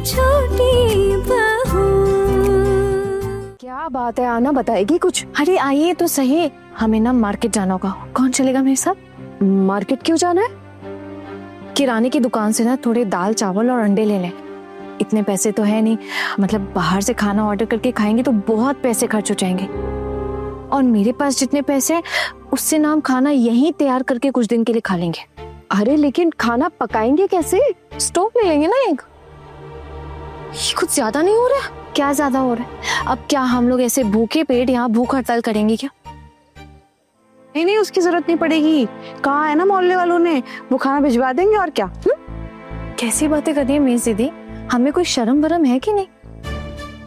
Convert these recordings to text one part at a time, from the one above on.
छोटी बहू। क्या बात है, आना बताएगी कुछ? अरे आइए तो सही, हमें ना मार्केट जाना होगा। कौन चलेगा मेरे साथ? मार्केट क्यों जाना है? किराने की दुकान से ना थोड़े दाल चावल और अंडे ले लें। इतने पैसे तो है नहीं, मतलब बाहर से खाना ऑर्डर करके खाएंगे तो बहुत पैसे खर्च हो जाएंगे, और मेरे पास जितने पैसे हैं उससे ना हम खाना यहीं तैयार करके कुछ दिन के लिए खा लेंगे। अरे लेकिन खाना पकाएंगे कैसे? स्टोव ले लेंगे ना एक। ये कुछ ज्यादा नहीं हो रहा? क्या ज्यादा हो रहा है? अब क्या हम लोग ऐसे भूखे पेट यहाँ भूख हड़ताल करेंगे क्या? नहीं नहीं, उसकी जरूरत नहीं पड़ेगी। कहा है ना मोहल्ले वालों ने, वो खाना भिजवा देंगे और क्या। कैसी बातें कर रही है मेरी दीदी, हमें कोई शर्म वरम है कि नहीं?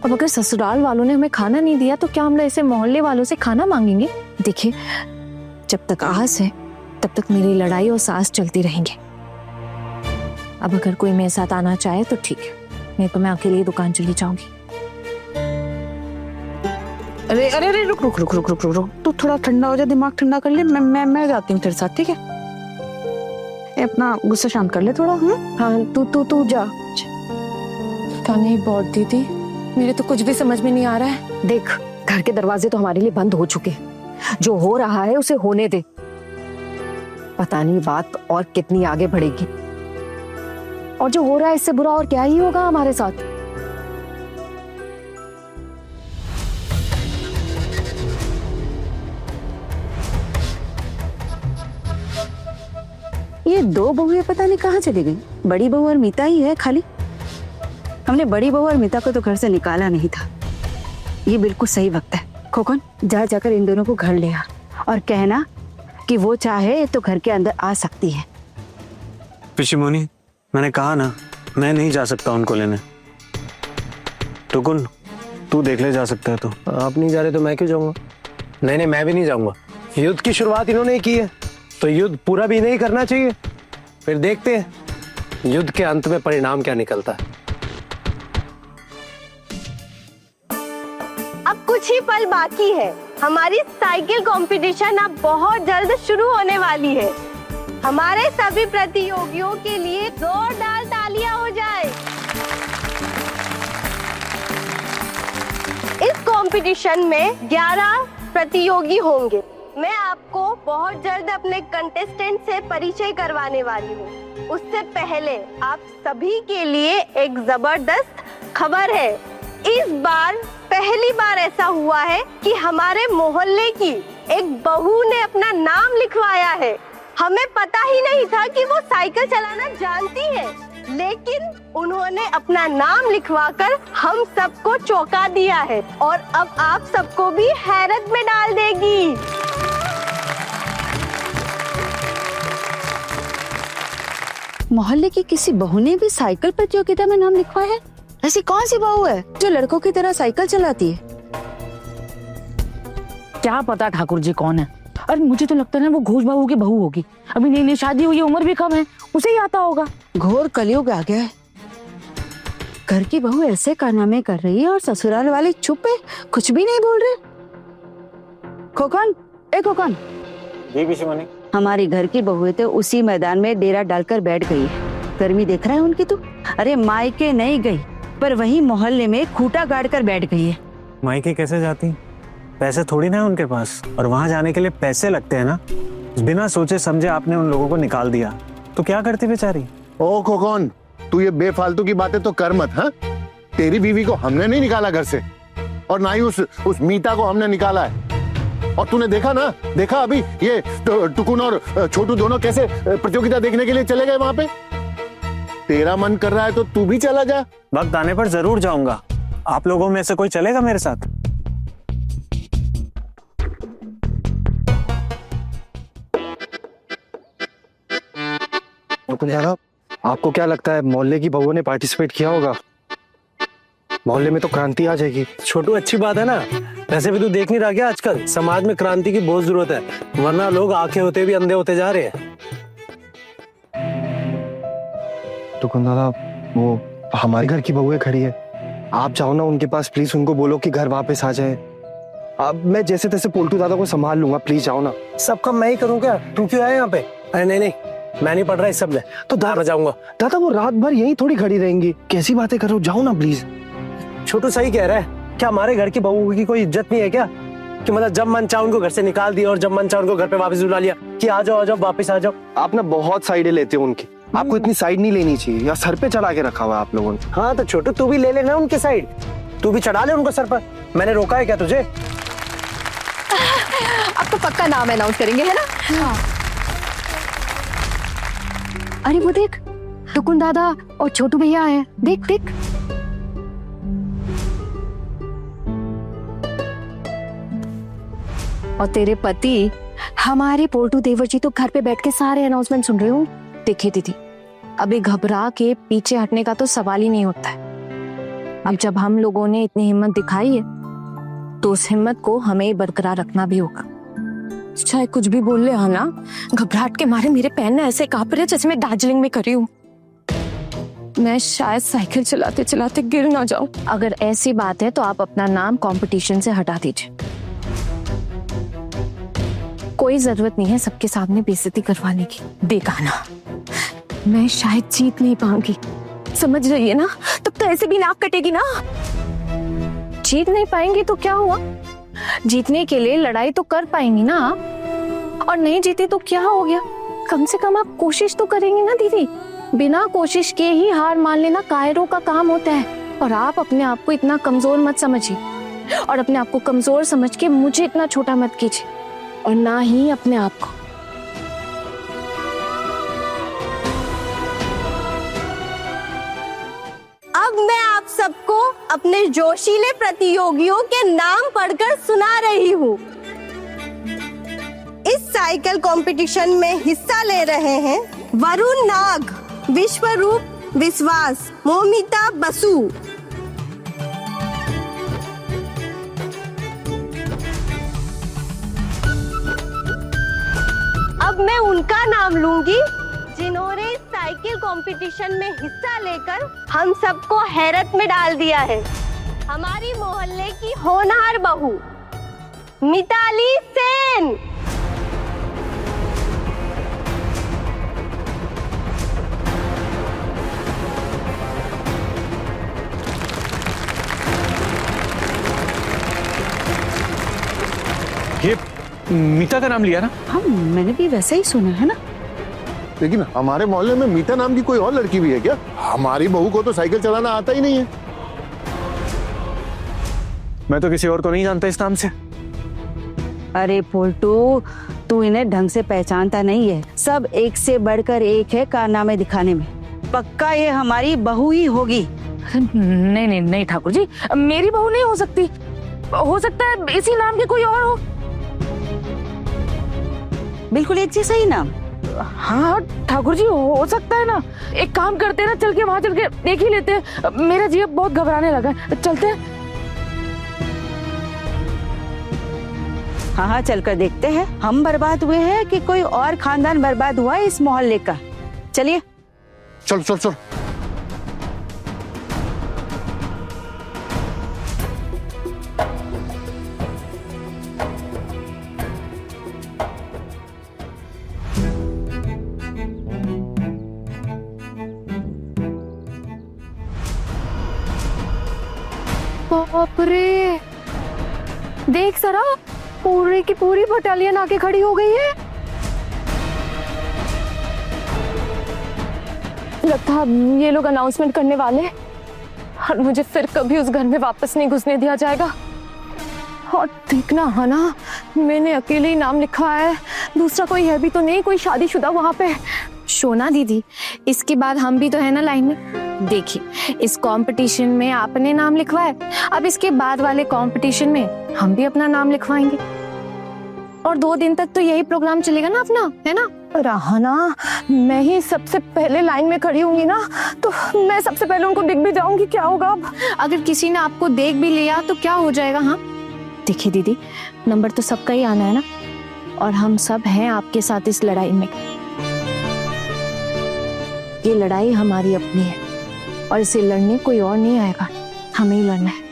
अब अगर ससुराल वालों ने हमें खाना नहीं दिया तो क्या हम लोग ऐसे मोहल्ले वालों से खाना मांगेंगे? देखिए, जब तक आस है तब तक मेरी लड़ाई और सास चलती रहेंगे। अब अगर कोई मेरे साथ आना चाहे तो ठीक है, नहीं तो मैं अकेले ही दुकान चली जाऊंगी। अरे अरे अरे, रुक रुक रुक रुक रुक रुक रुक, तू थोड़ा ठंडा हो जा, दिमाग ठंडा कर ले। मैं जाती हूँ तेरे साथ, ठीक है? अपना गुस्सा शांत कर ले थोड़ा। हाँ तू जा। क्या नहीं बहुत दीदी, मेरे तो कुछ भी समझ में नहीं आ रहा है। देख, घर के दरवाजे तो हमारे लिए बंद हो चुके हैं, जो हो रहा है उसे होने दे। पता नहीं बात और कितनी आगे बढ़ेगी, और जो हो रहा है इससे बुरा और क्या ही होगा हमारे साथ। ये दो बहुएं पता नहीं कहाँ चली गई। बड़ी बहू और मीता ही है खाली। हमने बड़ी बहू और मीता को तो घर से निकाला नहीं था। ये बिल्कुल सही वक्त है। खोकन, जा जाकर इन दोनों को घर ले आ और कहना कि वो चाहे तो घर के अंदर आ सकती है। पिशिमोनी, मैंने कहा ना, मैं नहीं जा सकता उनको लेने। टुकुन, तू देख ले, जा सकता है तो। आप नहीं जा रहे तो मैं क्यों जाऊंगा? नहीं नहीं, मैं भी नहीं जाऊंगा। युद्ध की शुरुआत इन्होंने ही की है तो युद्ध पूरा भी नहीं करना चाहिए। फिर देखते हैं युद्ध के अंत में परिणाम क्या निकलता है। अब कुछ ही पल बाकी है, हमारी साइकिल कंपटीशन अब बहुत जल्द शुरू होने वाली है। हमारे सभी प्रतियोगियों के लिए जोरदार तालियां हो जाए। इस कंपटीशन में 11 प्रतियोगी होंगे। मैं आपको बहुत जल्द अपने कंटेस्टेंट से परिचय करवाने वाली हूँ। उससे पहले आप सभी के लिए एक जबरदस्त खबर है। इस बार पहली बार ऐसा हुआ है कि हमारे मोहल्ले की एक बहू ने अपना नाम लिखवाया है। हमें पता ही नहीं था कि वो साइकिल चलाना जानती है, लेकिन उन्होंने अपना नाम लिखवाकर हम सबको चौंका दिया है और अब आप सबको भी हैरत में डाल देगी। मोहल्ले की किसी बहू ने भी साइकिल प्रतियोगिता में नाम लिखवाया है? ऐसी कौन सी बहू है जो लड़कों की तरह साइकिल चलाती है? क्या पता ठाकुर जी कौन है। अरे मुझे तो लगता है ना वो घोष बाबू की बहू होगी। अभी नई नई शादी हुई है, उम्र भी कम है, उसे ही आता होगा। घोर कलयुग आ गया है। घर की बहू ऐसे कारनामे कर रही है और ससुराल वाले चुप है, कुछ भी नहीं बोल रहे। खोकन, ए खोकन, जी पिशिमोनी। हमारी घर की बहू तो उसी मैदान में डेरा डालकर बैठ गई है। गर्मी देख रहा है उनकी तू? अरे मायके नहीं गई, पर वही मोहल्ले में खूंटा गाड़ कर बैठ गई है। मायके कैसे जाती? पैसे थोड़ी ना है उनके पास, और वहां जाने के लिए पैसे लगते हैं ना। बिना सोचे समझे आपने उन लोगों को निकाल दिया, तो क्या करती बेचारी? ओ खोकन, तू ये बेफालतू की बातें तो कर मत। हाँ, तेरी बीवी को हमने नहीं निकाला घर से, और ना ही उस मीता को हमने निकाला है। और तूने देखा ना, देखा अभी ये टुकुन और छोटू दोनों कैसे प्रतियोगिता देखने के लिए चले गए वहां पे। तेरा मन कर रहा है तो तू भी चला जा। वक्त आने पर जरूर जाऊंगा। आप लोगों में से कोई चलेगा मेरे साथ? आपको क्या लगता है मोहल्ले की बहुओं ने पार्टिसिपेट किया होगा? मोहल्ले में तो क्रांति आ जाएगी। छोटू, अच्छी बात है ना। वैसे भी तू देख नहीं रहा क्या, आजकल समाज में क्रांति की बहुत जरूरत है, वरना लोग आंखें होते भी अंधे होते जा रहे हैं। टुकुन दादा, वो हमारे घर की बहुएं खड़ी है, आप जाओ ना उनके पास, प्लीज उनको बोलो कि घर वापस आ जाए। अब मैं जैसे तैसे पोल्टू दादा को संभाल लूंगा, प्लीज जाओ ना। सब काम मैं ही करूँ क्या? तू क्यों आया यहाँ पे? अरे नहीं नहीं, मैं नहीं पढ़ रहा इस सब में, तो दादा जाऊंगा। दादा वो रात भर यहीं थोड़ी खड़ी रहेंगी, कैसी बातें कर रहे हो, जाओ ना प्लीज। छोटू सही कह रहा है, क्या हमारे घर की बहू की कोई इज्जत नहीं है क्या? कि मतलब जब मन चाह उनको घर से निकाल दिया और जब मन चाह उनको घर पे वापस बुला लिया कि आ जाओ वापस आ जाओ। आप ना बहुत साइडें लेते हो उनकी, आपको इतनी साइड नहीं लेनी चाहिए, या सर पे चढ़ा के रखा हुआ है आप लोगों ने। हाँ तो छोटू तू भी ले लेना उनके साइड, तू भी चढ़ा ले उनको सर पर। मैंने रोका है क्या तुझे? अब तो पक्का नाम अनाउंस करेंगे, है ना? हाँ। अरे वो देख, टुकुन दादा और छोटू भैया आए, देख देख। और तेरे पति हमारे पोल्टू देवर जी तो घर पे बैठ के सारे अनाउंसमेंट सुन रहे हो। देखिए दीदी, अभी घबरा के पीछे हटने का तो सवाल ही नहीं होता है। अब जब हम लोगों ने इतनी हिम्मत दिखाई है तो उस हिम्मत को हमें ही बरकरार रखना भी होगा। चाहे कुछ भी बोल ले, हाँ ना, घबराहट के मारे मेरे पैर ना ऐसे कांप रहे जैसे मैं दार्जिलिंग में खड़ी हूँ। मैं शायद साइकिल चलाते चलाते गिर ना जाऊं। अगर ऐसी बात है तो आप अपना नाम कंपटीशन से हटा दीजिए। कोई जरूरत नहीं है सबके सामने बेइज्जती करवाने की। देखा ना, मैं शायद जीत नहीं पाऊंगी, समझ रही है ना? तब तो ऐसे भी नाक कटेगी ना। जीत नहीं पाएंगी तो क्या हुआ? जीतने के लिए लड़ाई तो कर पाएंगी ना। और नहीं जीती तो क्या हो गया? कम से कम आप कोशिश तो करेंगी ना दीदी। बिना कोशिश के ही हार मान लेना कायरों का काम होता है। और आप अपने आप को इतना कमजोर मत समझिए, और अपने आप को कमजोर समझ के मुझे इतना छोटा मत कीजिए, और ना ही अपने आप को। अब मैं आप सबको अपने जोशीले प्रतियोगियों के नाम पढ़कर सुना रही हूँ। इस साइकिल कंपटीशन में हिस्सा ले रहे हैं वरुण नाग, विश्वरूप विश्वास, मोमिता बसु। अब मैं उनका नाम लूंगी जिन्होंने इस साइकिल कंपटीशन में हिस्सा लेकर हम सबको हैरत में डाल दिया है। हमारी मोहल्ले की होनहार बहू मिताली सेन। ये मीता का नाम लिया ना? हाँ, मैंने भी वैसा ही सुना है ना। लेकिन हमारे मोहल्ले में मीता नाम की कोई और लड़की भी है क्या? हमारी बहू को तो साइकिल चलाना आता ही नहीं है। मैं तो किसी और को नहीं जानता इस नाम से। अरे पोल्टू, तू इन्हें ढंग से पहचानता नहीं है। सब एक से बढ़कर एक है कारनामे दिखाने में। पक्का ये हमारी बहू ही होगी। नहीं नहीं नहीं ठाकुर जी, मेरी बहू नहीं हो सकती। हो सकता है इसी नाम के कोई और हो। बिल्कुल एक जैसा ही नाम। हाँ ठाकुर जी, हो सकता है ना। एक काम करते हैं ना, चल के वहां चल के देख ही लेते हैं। मेरा जी अब बहुत घबराने लगा है, चलते हैं। हाँ हाँ, चलकर देखते हैं हम बर्बाद हुए हैं कि कोई और खानदान बर्बाद हुआ है इस मोहल्ले का। चलिए चल चल चल। बाप रे, देख सरा, पूरी की पूरी बटालियन आके खड़ी हो गई है। लगता है ये लोग अनाउंसमेंट करने वाले हैं और मुझे फिर कभी उस घर में वापस नहीं घुसने दिया जाएगा। और देखना है ना, मैंने अकेले ही नाम लिखा है, दूसरा कोई है भी तो नहीं, कोई शादीशुदा वहां पे। शोना दीदी, इसके बाद हम भी तो है ना लाइन में। देखिए, इस कंपटीशन में आपने नाम लिखवाया, अब इसके बाद वाले कंपटीशन में हम भी अपना नाम लिखवाएंगे। और 2 दिन तक तो यही प्रोग्राम चलेगा ना अपना, है ना? राहना, मैं ही सबसे पहले लाइन में खड़ी होंगी ना, तो मैं सबसे पहले उनको दिख भी जाऊंगी। क्या होगा अब? अगर किसी ने आपको देख भी लिया तो क्या हो जाएगा? हाँ देखिए दीदी, नंबर तो सबका ही आना है ना, और हम सब हैं आपके साथ इस लड़ाई में। ये लड़ाई हमारी अपनी है और इसे लड़ने कोई और नहीं आएगा, हमें ही लड़ना है।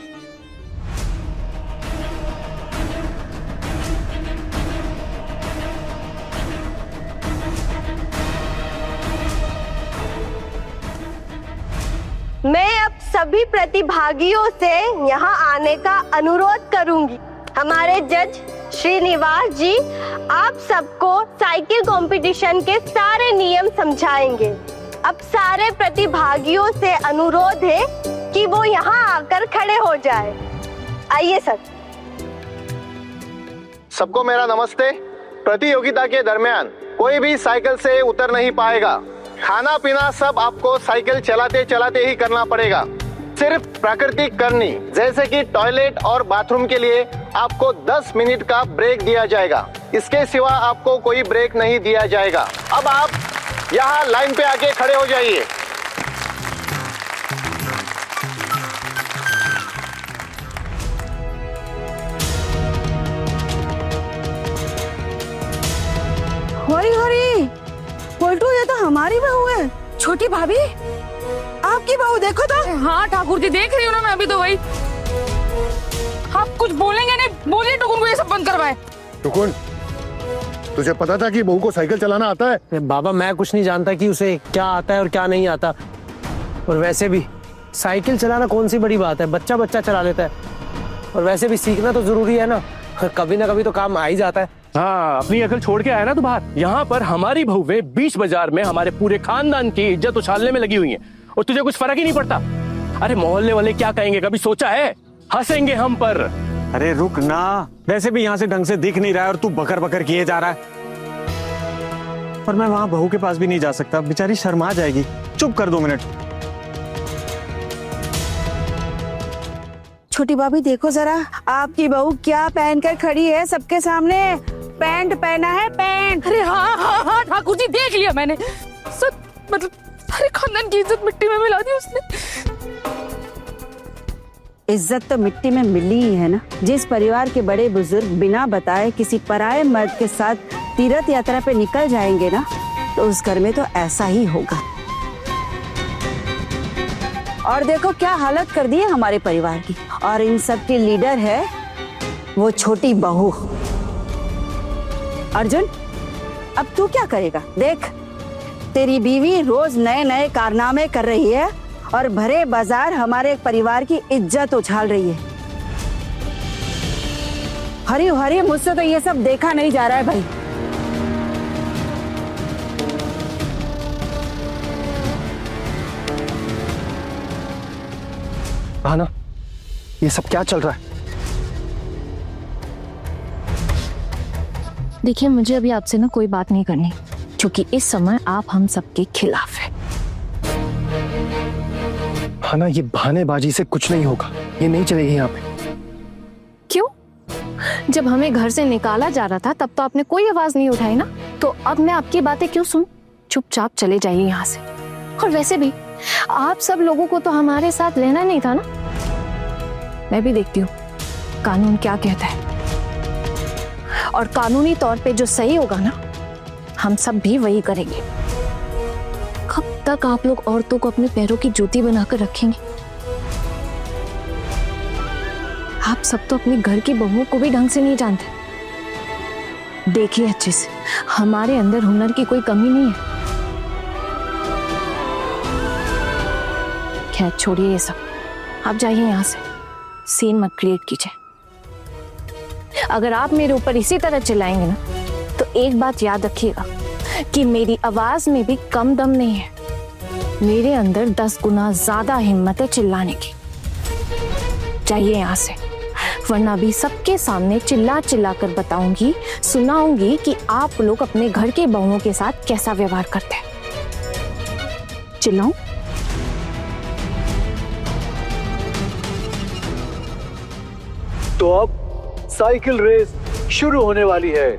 सभी प्रतिभागियों से यहाँ आने का अनुरोध करूंगी। हमारे जज श्रीनिवास जी आप सबको साइकिल कंपटीशन के सारे नियम समझाएंगे। अब सारे प्रतिभागियों से अनुरोध है कि वो यहाँ आकर खड़े हो जाए। आइए सर। सबको मेरा नमस्ते। प्रतियोगिता के दरमियान कोई भी साइकिल से उतर नहीं पाएगा। खाना पीना सब आपको साइकिल चलाते चलाते ही करना पड़ेगा। सिर्फ प्राकृतिक करनी जैसे कि टॉयलेट और बाथरूम के लिए आपको 10 मिनट का ब्रेक दिया जाएगा। इसके सिवा आपको कोई ब्रेक नहीं दिया जाएगा। अब आप यहाँ लाइन पे आके खड़े हो जाइए। हरी हरी पलटू, ये तो हमारी बहू है, छोटी भाभी। आपकी बहू देखो तो। हाँ ठाकुर जी देख रही हूँ ना मैं अभी तो वही। आप कुछ बोलेंगे नहीं? बोलिए टुकुन को ये सब बंद करवाए। टुकुन, तुझे पता था कि बहू को साइकिल चलाना आता है? अरे बाबा, मैं कुछ नहीं जानता कि उसे क्या आता है और क्या नहीं आता। और वैसे भी साइकिल चलाना कौन सी बड़ी बात है, बच्चा बच्चा चला लेता है। और वैसे भी सीखना तो जरूरी है ना, कभी ना कभी तो काम आ ही जाता है। हाँ, अपनी अकल छोड़ के आया ना तू बाहर। यहाँ पर हमारी बहुएं बीच बाजार में हमारे पूरे खानदान की इज्जत उछालने में लगी हुई हैं और तुझे कुछ फर्क ही नहीं पड़ता। अरे मोहल्ले वाले क्या कहेंगे, कभी सोचा है? हंसेंगे हम पर। अरे रुक ना, वैसे भी यहाँ से ढंग से दिख नहीं रहा है और तू बकर बकर किए जा रहा है। और मैं वहां बहू के पास भी नहीं जा सकता, बेचारी शर्मा जाएगी। चुप कर 2 मिनट। छोटी भाभी देखो जरा, आपकी बहू क्या पहन कर खड़ी है सबके सामने। पैंट पहना है, पैंट। अरे हाँ हाँ हाँ ठाकुर जी देख लिया मैंने। सब मतलब सारे खानदान की इज्जत मिट्टी में मिला दी उसने। इज्जत तो मिट्टी में मिली ही है ना। जिस परिवार के बड़े बुजुर्ग बिना बताए किसी पराये मर्द के साथ तीर्थ यात्रा पे निकल जाएंगे ना, तो उस घर में तो ऐसा ही होगा। और देखो क्या हालत कर दी है हमारे परिवार की। और इन सब की लीडर है वो छोटी बहू। अर्जुन, अब तू क्या करेगा? देख, तेरी बीवी रोज नए नए कारनामे कर रही है और भरे बाजार हमारे परिवार की इज्जत उछाल रही है। हरी हरी, मुझसे तो ये सब देखा नहीं जा रहा है भाई। भाना, ये सब क्या चल रहा है? देखिए, मुझे अभी आपसे ना कोई बात नहीं करनी, क्योंकि इस समय आप हम सबके खिलाफ है। भाना, ये बहानेबाजी से कुछ नहीं होगा, ये नहीं चलेगी यहाँ पे। क्यों? जब हमें घर से निकाला जा रहा था तब तो आपने कोई आवाज नहीं उठाई ना, तो अब मैं आपकी बातें क्यों सुन? चुपचाप चले जाइए यहाँ से। और वैसे भी आप सब लोगों को तो हमारे साथ लेना नहीं था ना। मैं भी देखती हूँ कानून क्या कहता है, और कानूनी तौर पे जो सही होगा ना, हम सब भी वही करेंगे। कब तक आप लोग औरतों को अपने पैरों की जूती बनाकर रखेंगे? आप सब तो अपने घर की बहुओं को भी ढंग से नहीं जानते। देखिए अच्छे से, हमारे अंदर हुनर की कोई कमी नहीं है। खैर छोड़िए ये सब, आप जाइए यहाँ से, सीन मत क्रिएट कीजिए। अगर आप मेरे ऊपर इसी तरह चिल्लाएंगे ना, तो एक बात याद रखिएगा कि मेरी आवाज में भी कम दम नहीं है। मेरे अंदर 10 गुना ज्यादा हिम्मत है चिल्लाने की। जाइए यहाँ से, वरना भी सबके सामने चिल्ला चिल्ला कर बताऊंगी, सुनाऊंगी कि आप लोग अपने घर के बहुओं के साथ कैसा व्यवहार करते हैं। चिल्लाऊं? तो अब साइकिल रेस शुरू होने वाली है।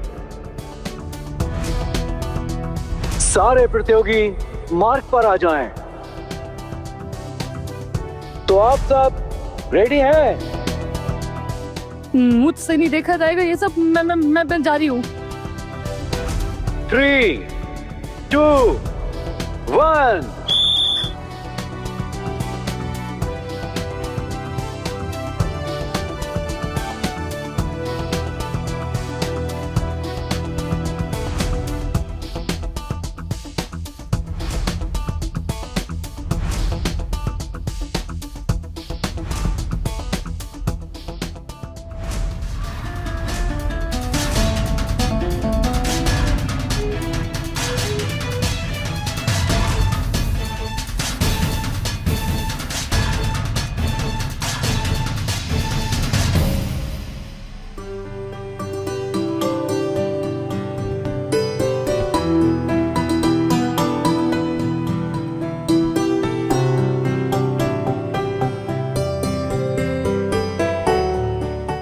सारे प्रतियोगी मार्ग पर आ जाएं। तो आप सब रेडी हैं? मुझसे नहीं देखा जाएगा ये सब। मैं जा रही हूँ। 3, 2, 1।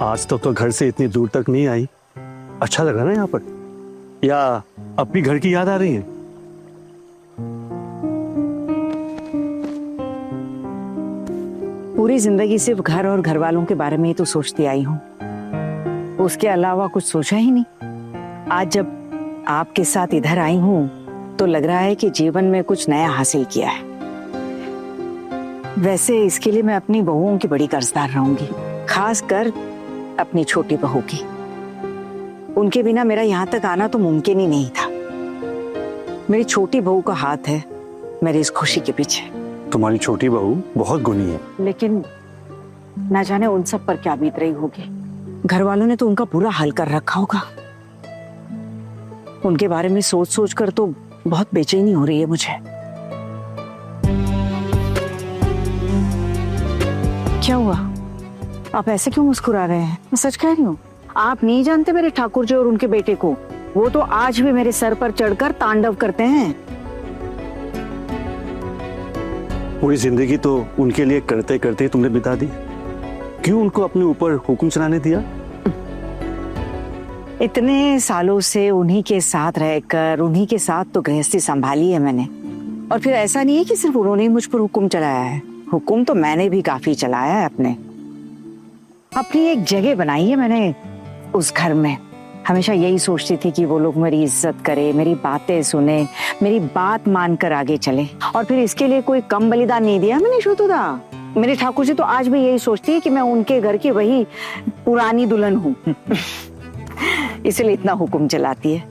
आज तक तो घर से इतनी दूर तक नहीं आई। अच्छा लगा ना यहाँ पर, या अब भी घर की याद आ रही है? पूरी जिंदगी सिर्फ घर और घर वालों के बारे में ही तो सोचती आई हूँ, उसके अलावा कुछ सोचा ही नहीं। आज जब आपके साथ इधर आई हूँ तो लग रहा है कि जीवन में कुछ नया हासिल किया है। वैसे इसके लिए मैं अपनी बहुओं की बड़ी कर्जदार रहूंगी, खासकर अपनी छोटी बहू की। उनके बिना मेरा यहाँ तक आना तो मुमकिन ही नहीं था। मेरी छोटी बहू का हाथ है मेरी इस खुशी के पीछे। तुम्हारी छोटी बहू बहुत गुणी है, लेकिन ना जाने उन सब पर क्या बीत रही होगी। घर वालों ने तो उनका बुरा हाल कर रखा होगा। उनके बारे में सोच सोच कर तो बहुत बेचैनी हो रही है मुझे। क्या हुआ, आप ऐसे क्यों मुस्कुरा रहे हैं? मैं सच कह रही हूँ, आप नहीं जानते मेरे ठाकुर जी और उनके बेटे को। वो तो आज भी मेरे सर पर चढ़कर तांडव करते हैं। पूरी जिंदगी तो उनके लिए करते करते तुमने बिता दी, क्यों उनको अपने ऊपर हुक्म चलाने दिया? इतने सालों से उन्हीं के साथ रहकर उन्हीं के साथ तो गृहस्थी संभाली है मैंने। और फिर ऐसा नहीं है कि सिर्फ उन्होंने ही मुझ पर हुक्म चलाया है, हुक्म तो मैंने भी काफी चलाया है। अपनी एक जगह बनाई है मैंने उस घर में। हमेशा यही सोचती थी कि वो लोग मेरी इज्जत करे, मेरी बातें सुने, मेरी बात मानकर आगे चले। और फिर इसके लिए कोई कम बलिदान नहीं दिया मैंने शुतुदा। मेरे ठाकुर जी तो आज भी यही सोचती है कि मैं उनके घर की वही पुरानी दुल्हन हूँ। इसलिए इतना हुक्म चलाती है।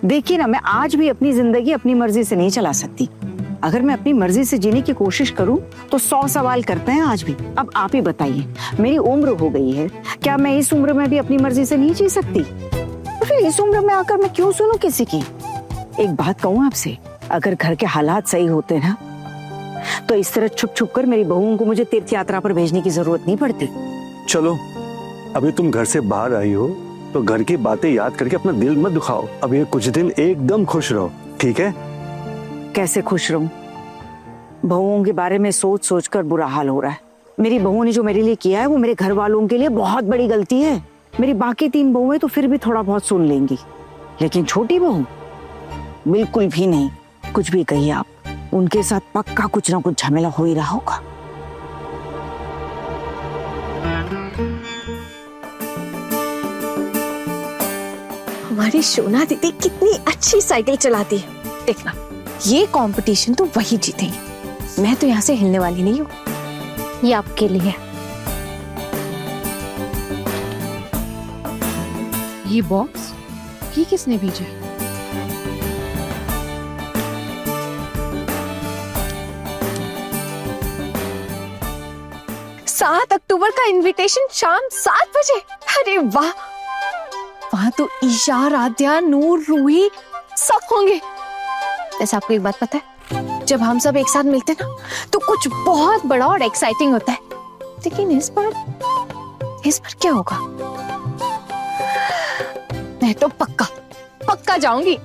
देखिए ना, मैं आज भी अपनी जिंदगी अपनी मर्जी से नहीं चला सकती। अगर मैं अपनी मर्जी से जीने की कोशिश करूं तो 100 सवाल करते हैं आज भी। अब आप ही बताइए, मेरी उम्र हो गई है, क्या मैं इस उम्र में भी अपनी मर्जी से नहीं जी सकती? तो फिर इस उम्र में आकर मैं क्यों सुनूं किसी की? एक बात कहूं आपसे, अगर घर के हालात सही होते ना तो इस तरह छुप छुप कर मेरी बहुओं को मुझे तीर्थ यात्रा पर भेजने की जरूरत नहीं पड़ती। चलो, अभी तुम घर से बाहर आई हो तो घर की बातें याद करके अपना दिल मत दुखाओ। अब ये कुछ दिन एकदम खुश रहो, ठीक है? कैसे खुश रहूं? बहुओं के बारे में सोच सोच कर बुरा हाल हो रहा है। मेरी बहू ने जो मेरे लिए किया है वो मेरे घर वालों के लिए बहुत बड़ी गलती है। मेरी बाकी 3 बहुएं तो फिर भी थोड़ा बहुत सुन लेंगी, लेकिन छोटी बहू बिल्कुल भी नहीं। कुछ भी कहिए आप, उनके साथ पक्का कुछ ना कुछ झमेला हो ही रहा होगा। हमारी शोना दीदी कितनी अच्छी साइकिल चलाती है। देखना, ये कंपटीशन तो वही जीतेंगे। मैं तो यहाँ से हिलने वाली नहीं हूँ। ये आपके लिए। ये बॉक्स ये किसने भेजा? 7 अक्टूबर का इनविटेशन शाम 7 बजे। अरे वाह, वहां तो ईशा, राध्या, नूर, रूही सब होंगे। वैसे आपको एक बात पता है, जब हम सब एक साथ मिलते ना तो कुछ बहुत बड़ा और एक्साइटिंग होता है। लेकिन इस बार क्या होगा? मैं तो पक्का जाऊंगी।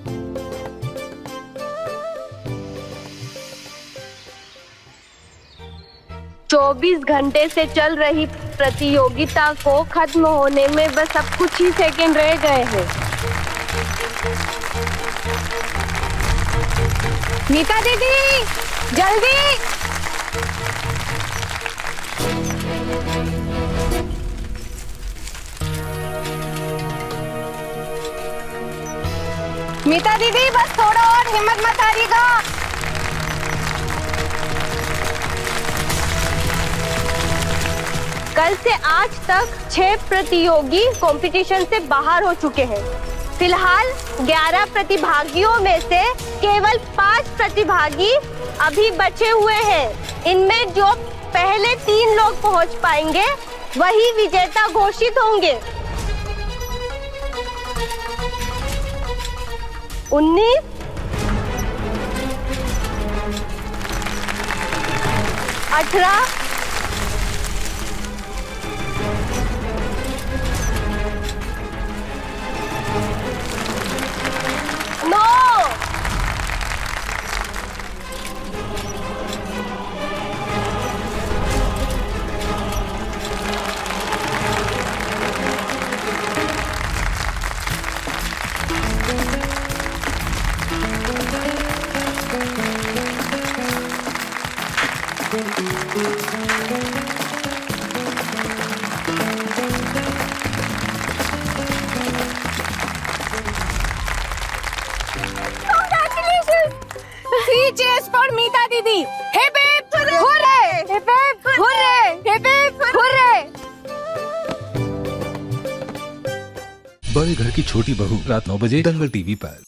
चौबीस घंटे से चल रही प्रतियोगिता को खत्म होने में बस अब कुछ ही सेकंड रह गए हैं। नीता दीदी, जल्दी। मीता दीदी, बस थोड़ा और, हिम्मत मत हारिएगा। कल से आज तक 6 प्रतियोगी कंपटीशन से बाहर हो चुके हैं। फिलहाल 11 प्रतिभागियों में से केवल 5 प्रतिभागी अभी बचे हुए हैं। इनमें जो पहले 3 लोग पहुंच पाएंगे वही विजेता घोषित होंगे। 19, 18, 9, 7, Three cheers for मीता दीदी. Hip hip hooray! Hip hip hooray! Hip hip hooray! बड़े घर की छोटी बहू रात 9 बजे दंगल टीवी पर।